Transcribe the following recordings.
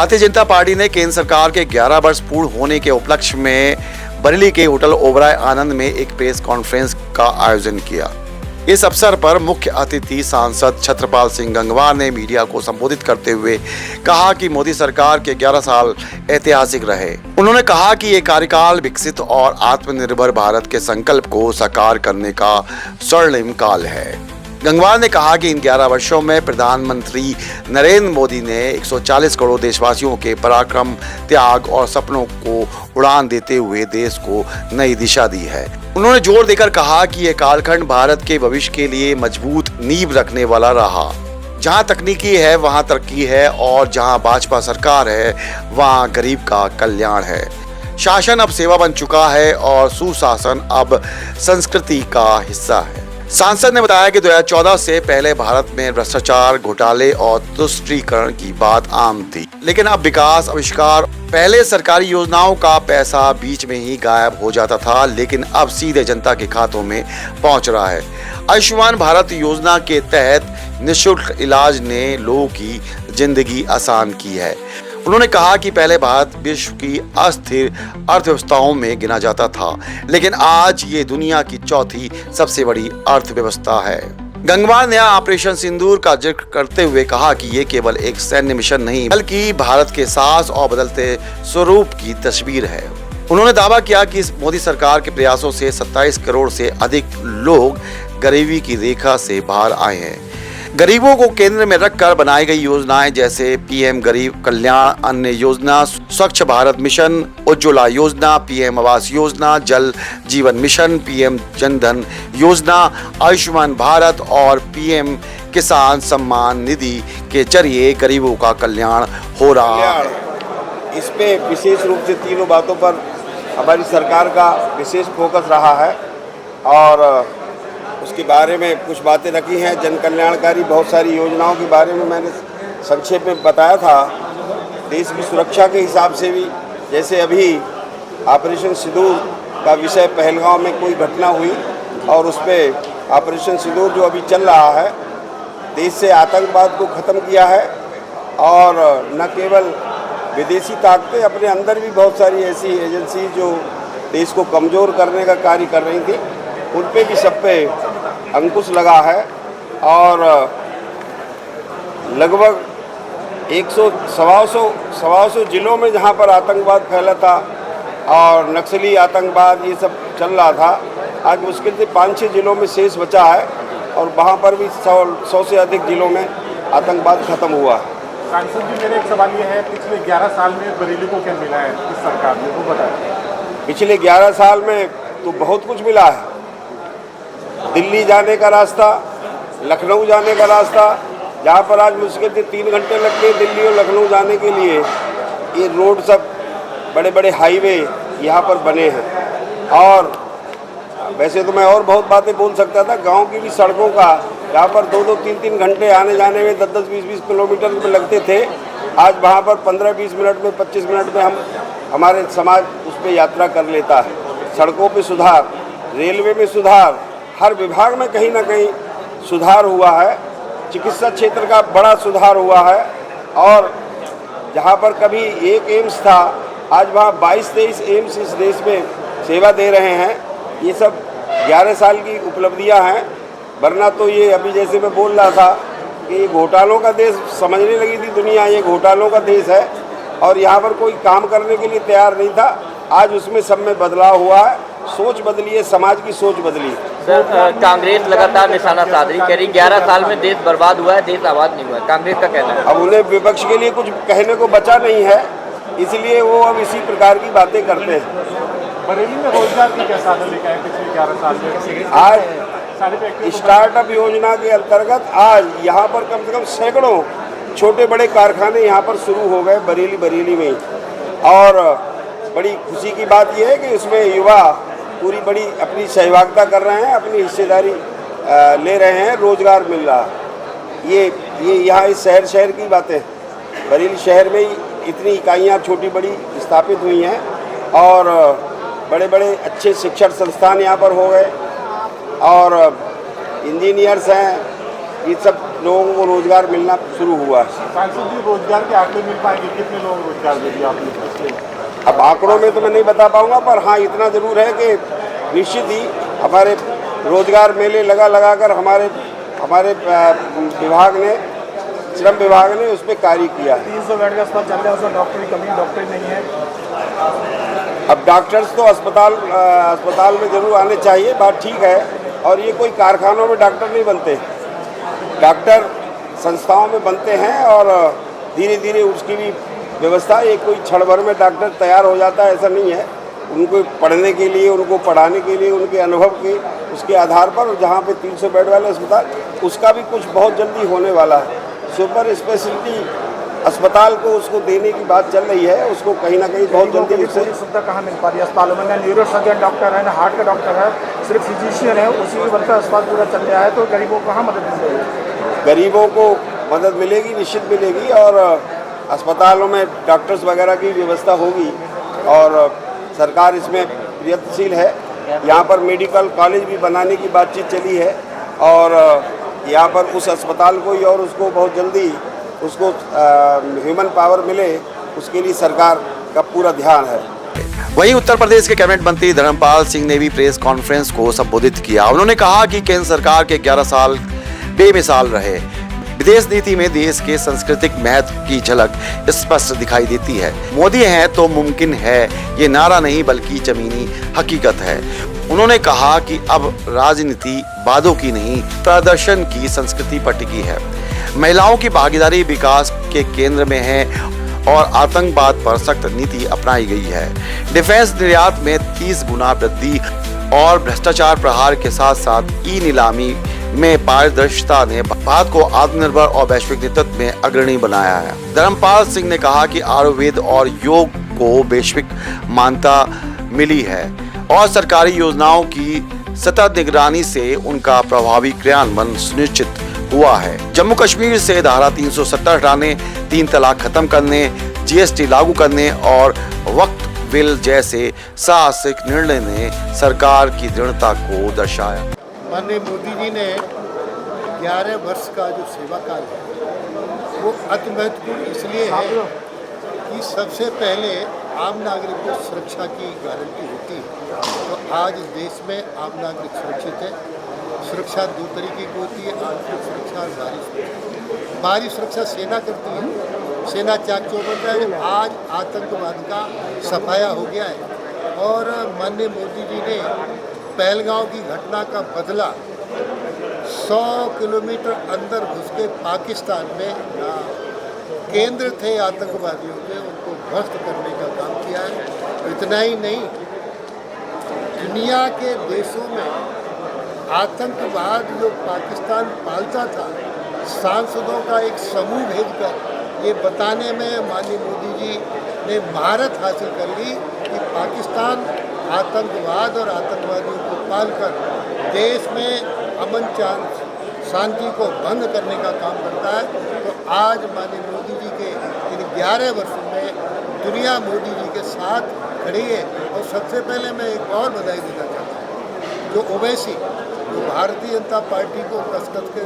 Bharatiya Janata party ने केंद्र सरकार के 11 वर्ष पूर्ण होने के उपलक्ष्य में बरेली के होटल ओबराय आनंद में एक प्रेस कॉन्फ्रेंस का आयोजन किया। इस अवसर पर मुख्य अतिथि सांसद छत्रपाल सिंह गंगवार ने मीडिया को संबोधित करते हुए कहा कि मोदी सरकार के 11 साल ऐतिहासिक रहे। उन्होंने कहा कि ये कार्यकाल विकसित और आत्मनिर्भर भारत के संकल्प को साकार करने का स्वर्णिम काल है। गंगवार ने कहा कि इन 11 वर्षों में प्रधानमंत्री नरेंद्र मोदी ने 140 करोड़ देशवासियों के पराक्रम, त्याग और सपनों को उड़ान देते हुए देश को नई दिशा दी है। उन्होंने जोर देकर कहा कि यह कालखंड भारत के भविष्य के लिए मजबूत नींव रखने वाला रहा। जहां तकनीकी है वहां तरक्की है और जहां भाजपा सरकार है वहां गरीब का कल्याण है। शासन अब सेवा बन चुका है और सुशासन अब संस्कृति का हिस्सा है। सांसद ने बताया कि 2014 से पहले भारत में भ्रष्टाचार, घोटाले और तुष्टीकरण की बात आम थी, लेकिन अब विकास, आविष्कार, पहले सरकारी योजनाओं का पैसा बीच में ही गायब हो जाता था, लेकिन अब सीधे जनता के खातों में पहुंच रहा है। आयुष्मान भारत योजना के तहत निःशुल्क इलाज ने लोगों की जिंदगी आसान की है। उन्होंने कहा कि पहले भारत विश्व की अस्थिर अर्थव्यवस्थाओं में गिना जाता था, लेकिन आज ये दुनिया की चौथी सबसे बड़ी अर्थव्यवस्था है। गंगवार ने ऑपरेशन सिंदूर का जिक्र करते हुए कहा कि ये केवल एक सैन्य मिशन नहीं बल्कि भारत के साहस और बदलते स्वरूप की तस्वीर है। उन्होंने दावा किया कि इस मोदी सरकार के प्रयासों से 27 करोड़ से अधिक लोग गरीबी की रेखा से बाहर आए हैं। गरीबों को केंद्र में रखकर बनाई गई योजनाएं जैसे पीएम गरीब कल्याण अन्न योजना, स्वच्छ भारत मिशन, उज्ज्वला योजना, पीएम आवास योजना, जल जीवन मिशन, पीएम जनधन योजना, आयुष्मान भारत और पीएम किसान सम्मान निधि के जरिए गरीबों का कल्याण हो रहा है। इस पे विशेष रूप से तीनों बातों पर हमारी सरकार का विशेष फोकस रहा है और उसके बारे में कुछ बातें रखी हैं। जन कल्याणकारी बहुत सारी योजनाओं के बारे में मैंने संक्षेप में बताया था। देश की सुरक्षा के हिसाब से भी, जैसे अभी ऑपरेशन सिंदूर का विषय, पहलगांव में कोई घटना हुई और उस पर ऑपरेशन सिंदूर जो अभी चल रहा है, देश से आतंकवाद को ख़त्म किया है और न केवल विदेशी ताकतें, अपने अंदर भी बहुत सारी ऐसी एजेंसी जो देश को कमज़ोर करने का कार्य कर रही थी, उन पे भी सब पे अंकुश लगा है और लगभग 100-125 जिलों में जहाँ पर आतंकवाद फैला था और नक्सली आतंकवाद ये सब चल रहा था, आज मुश्किल से 5-6 जिलों में शेष बचा है और वहाँ पर भी 100 से अधिक जिलों में आतंकवाद खत्म हुआ है। सांसद जी, मेरा एक सवाल ये है, पिछले 11 साल में बरेली को क्या मिला है इस सरकार ने, वो बताएं। पिछले 11 साल में तो बहुत कुछ मिला है। दिल्ली जाने का रास्ता, लखनऊ जाने का रास्ता, जहाँ पर आज मुश्किल से 3 घंटे लगते हैं दिल्ली और लखनऊ जाने के लिए, ये रोड सब बड़े बड़े हाईवे यहाँ पर बने हैं। और वैसे तो मैं और बहुत बातें बोल सकता था। गांव की भी सड़कों का, जहाँ पर 2-2, 3-3 घंटे आने जाने में 10-10, 20-20 किलोमीटर में लगते थे, आज वहाँ पर 15-20 मिनट में, 25 मिनट में हमारे समाज उस पर यात्रा कर लेता है। सड़कों पे सुधार, रेलवे में सुधार, हर विभाग में कहीं ना कहीं सुधार हुआ है। चिकित्सा क्षेत्र का बड़ा सुधार हुआ है और जहाँ पर कभी एक एम्स था, आज वहाँ 22-23 एम्स इस देश में सेवा दे रहे हैं। ये सब 11 साल की उपलब्धियाँ हैं। वरना तो ये अभी जैसे मैं बोल रहा था कि ये घोटालों का देश समझने लगी थी दुनिया, ये घोटालों का देश है और यहाँ पर कोई काम करने के लिए तैयार नहीं था। आज उसमें सब में बदलाव हुआ है, सोच बदली है, समाज की सोच बदली है। सर, कांग्रेस लगातार निशाना साध रही, कह रही 11 साल में देश बर्बाद हुआ है, देश आबाद नहीं हुआ है। कांग्रेस का कहना है। अब उन्हें विपक्ष के लिए कुछ कहने को बचा नहीं है, इसलिए वो अब इसी प्रकार की बातें करते हैं। बरेली में रोजगार की क्या साधन लेकर आए पिछले 11 साल में? आज स्टार्टअप योजना के अंतर्गत आज यहाँ पर कम से कम सैकड़ों छोटे बड़े कारखाने यहाँ पर शुरू हो गए बरेली में। और बड़ी खुशी की बात यह है कि उसमें युवा पूरी बड़ी अपनी सहभागिता कर रहे हैं, अपनी हिस्सेदारी ले रहे हैं, रोजगार मिल रहा है। ये यहाँ इस शहर की बातें, बरेली शहर में ही इतनी इकाइयाँ छोटी बड़ी स्थापित हुई हैं और बड़े बड़े अच्छे शिक्षण संस्थान यहाँ पर हो गए और इंजीनियर्स हैं, ये सब लोगों को रोजगार मिलना शुरू हुआ है। सांसद जी, रोजगार के आंकड़े मिल पाएंगे? कितने लोगों को रोजगार दे दिया आपने पिछले? अब आंकड़ों में तो मैं नहीं बता पाऊंगा, पर हाँ इतना ज़रूर है कि निश्चित ही हमारे रोजगार मेले लगा कर हमारे विभाग ने, श्रम विभाग ने उस पर कार्य किया है। 300 बेड का अस्पताल चल रहा है, उसमें डॉक्टर की कमी, डॉक्टर नहीं है। अब डॉक्टर्स तो अस्पताल में जरूर आने चाहिए, बात ठीक है। और ये कोई कारखानों में डॉक्टर नहीं बनते, डॉक्टर संस्थाओं में बनते हैं और धीरे धीरे उसकी भी व्यवस्था, ये कोई क्षण भर में डॉक्टर तैयार हो जाता है ऐसा नहीं है। उनको पढ़ने के लिए, उनको पढ़ाने के लिए, उनके अनुभव के उसके आधार पर जहाँ पे 300 बेड वाले अस्पताल, उसका भी कुछ बहुत जल्दी होने वाला है। सुपर स्पेशलिटी अस्पताल को उसको देने की बात चल रही है, उसको कहीं ना कहीं बहुत जल्दी उससे सुविधा कहाँ मिल पा रही है अस्पतालों में? ना न्यूरो सर्जन डॉक्टर है, ना हार्ट का डॉक्टर है, सिर्फ फिजिशियन है, उसी के बनकर अस्पताल पूरा चल रहा है। तो गरीबों को कहाँ मदद मिल रही है? गरीबों को मदद मिलेगी, निश्चित मिलेगी। और अस्पतालों में डॉक्टर्स वगैरह की व्यवस्था होगी और सरकार इसमें प्रयत्नशील है। यहाँ पर मेडिकल कॉलेज भी बनाने की बातचीत चली है और यहाँ पर उस अस्पताल को ही और उसको बहुत जल्दी उसको ह्यूमन पावर मिले, उसके लिए सरकार का पूरा ध्यान है। वहीं उत्तर प्रदेश के कैबिनेट मंत्री धर्मपाल सिंह ने भी प्रेस कॉन्फ्रेंस को संबोधित किया। उन्होंने कहा कि केंद्र सरकार के 11 साल बेमिसाल रहे। विदेश नीति में देश के सांस्कृतिक महत्व की झलक स्पष्ट दिखाई देती है। मोदी हैं तो मुमकिन है, ये नारा नहीं बल्कि जमीनी हकीकत है। उन्होंने कहा कि अब राजनीति वादों की नहीं, प्रदर्शन की संस्कृति पर टिकी है। महिलाओं की भागीदारी विकास के केंद्र में है और आतंकवाद पर सख्त नीति अपनाई गई है। डिफेंस निर्यात में 30 गुना वृद्धि और भ्रष्टाचार प्रहार के साथ साथ ई नीलामी में पारदर्शिता ने भारत को आत्मनिर्भर और वैश्विक नेतृत्व में अग्रणी बनाया है। धर्मपाल सिंह ने कहा कि आयुर्वेद और योग को वैश्विक मान्यता मिली है और सरकारी योजनाओं की सतत निगरानी से उनका प्रभावी क्रियान्वयन सुनिश्चित हुआ है। जम्मू कश्मीर से धारा 370 हटाने, 3 तलाक खत्म करने, जीएसटी लागू करने और वक्फ बिल जैसे साहसिक निर्णय ने सरकार की दृढ़ता को दर्शाया। माननीय मोदी जी ने 11 वर्ष का जो सेवा काल है वो अति महत्वपूर्ण इसलिए है कि सबसे पहले आम नागरिक को सुरक्षा की गारंटी होती है। तो आज देश में आम नागरिक सुरक्षित है। सुरक्षा 2 तरीके की होती है, आंतरिक सुरक्षा और बाहरी सुरक्षा। बाहरी सुरक्षा सेना करती है, सेना चाक चौबंद है। आज आतंकवाद का सफाया हो गया है और माननीय मोदी जी ने पहलगांव की घटना का बदला 100 किलोमीटर अंदर घुस के पाकिस्तान में केंद्र थे आतंकवादियों के, उनको ध्वस्त करने का काम किया है। इतना ही नहीं, दुनिया के देशों में आतंकवाद जो पाकिस्तान पालता था, सांसदों का एक समूह भेजकर ये बताने में माननीय मोदी जी ने महारत हासिल कर ली कि पाकिस्तान आतंकवाद और आतंकवादियों को पालकर देश में अमन शांति को भंग करने का काम करता है। तो आज माननीय मोदी जी के इन 11 वर्षों में दुनिया मोदी जी के साथ खड़ी है। और सबसे पहले मैं एक और बधाई देना चाहता हूँ, जो ओवैसी, जो भारतीय जनता पार्टी को कसकस के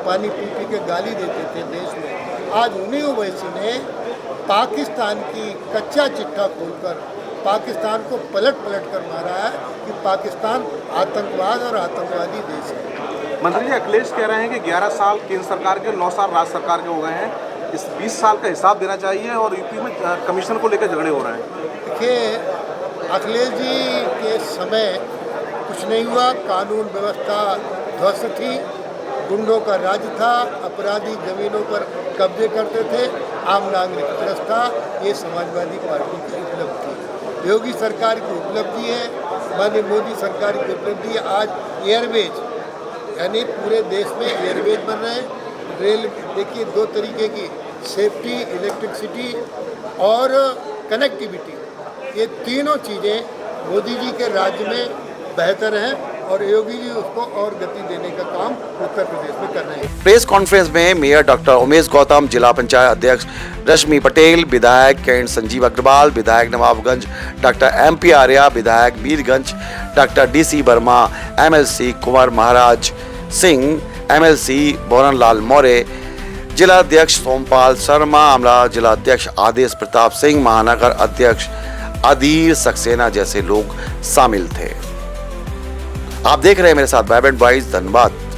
पानी पी पी के गाली देते थे देश में, आज उन्हीं ओवैसी ने पाकिस्तान की कच्चा चिट्ठा खोलकर पाकिस्तान को पलट कर मारा है कि पाकिस्तान आतंकवाद और आतंकवादी देश है। मंत्री जी, अखिलेश कह रहे हैं कि 11 साल केंद्र सरकार के, 9 साल राज्य सरकार के हो गए हैं, इस 20 साल का हिसाब देना चाहिए और यूपी में कमीशन को लेकर झगड़े हो रहे हैं। देखिए, अखिलेश जी के समय कुछ नहीं हुआ, कानून व्यवस्था ध्वस्त थी, गुंडों का राज था, अपराधी जमीनों पर कब्जे करते थे, आम नागरिक त्रस्त था। ये समाजवादी पार्टी की उपलब्धि, योगी सरकार की उपलब्धि है, माननीय मोदी सरकार की उपलब्धि है। आज एयरवेज यानी पूरे देश में एयरवेज बन रहे हैं। रेल देखिए 2 तरीके की, सेफ्टी, इलेक्ट्रिसिटी और कनेक्टिविटी, ये तीनों चीज़ें मोदी जी के राज्य में बेहतर हैं और योगी जी उसको और गति देने का काम उत्तर प्रदेश में कर रहे हैं। प्रेस कॉन्फ्रेंस में मेयर डॉक्टर उमेश गौतम, जिला पंचायत अध्यक्ष रश्मि पटेल, विधायक कैंट संजीव अग्रवाल, विधायक नवाबगंज डॉक्टर MP आर्या, विधायक Mirganj doctor DC Verma, MLC कुंवर महाराज सिंह, MLC बोरन लाल मौर्य, जिला अध्यक्ष सोमपाल शर्मा, आमला जिला अध्यक्ष आदेश प्रताप सिंह, महानगर अध्यक्ष अधीर सक्सेना जैसे लोग शामिल थे। आप देख रहे हैं मेरे साथ वाइब्रेंट वॉइस, धन्यवाद।